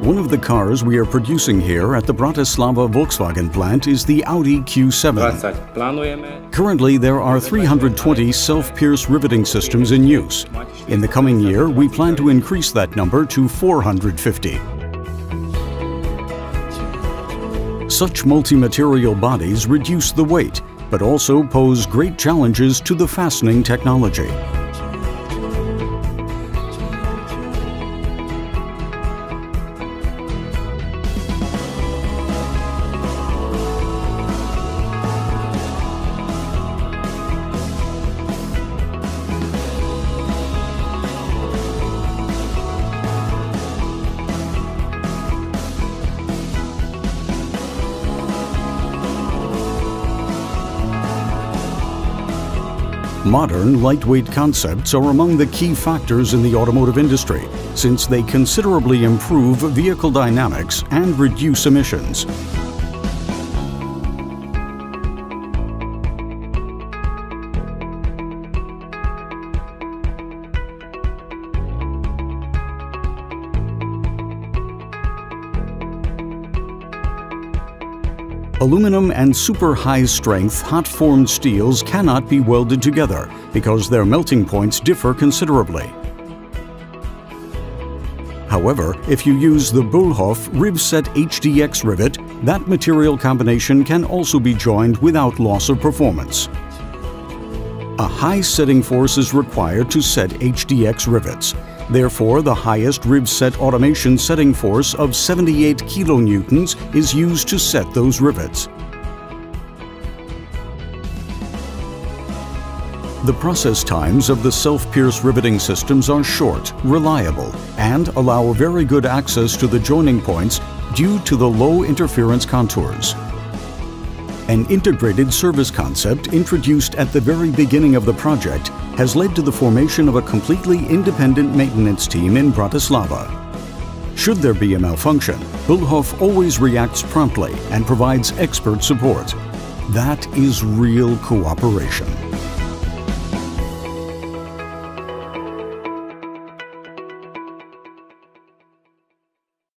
One of the cars we are producing here at the Bratislava Volkswagen plant is the Audi Q7. Currently, there are 320 self-pierce riveting systems in use. In the coming year, we plan to increase that number to 450. Such multi-material bodies reduce the weight, but also pose great challenges to the fastening technology. Modern, lightweight concepts are among the key factors in the automotive industry, since they considerably improve vehicle dynamics and reduce emissions. Aluminum and super high-strength, hot-formed steels cannot be welded together because their melting points differ considerably. However, if you use the Bullhoff RIVSET HDX rivet, that material combination can also be joined without loss of performance. A high setting force is required to set HDX rivets. Therefore, the highest RIVSET Automation setting force of 78 kilonewtons is used to set those rivets. The process times of the self-pierce riveting systems are short, reliable, and allow very good access to the joining points due to the low interference contours. An integrated service concept introduced at the very beginning of the project has led to the formation of a completely independent maintenance team in Bratislava. Should there be a malfunction, Bullhoff always reacts promptly and provides expert support. That is real cooperation.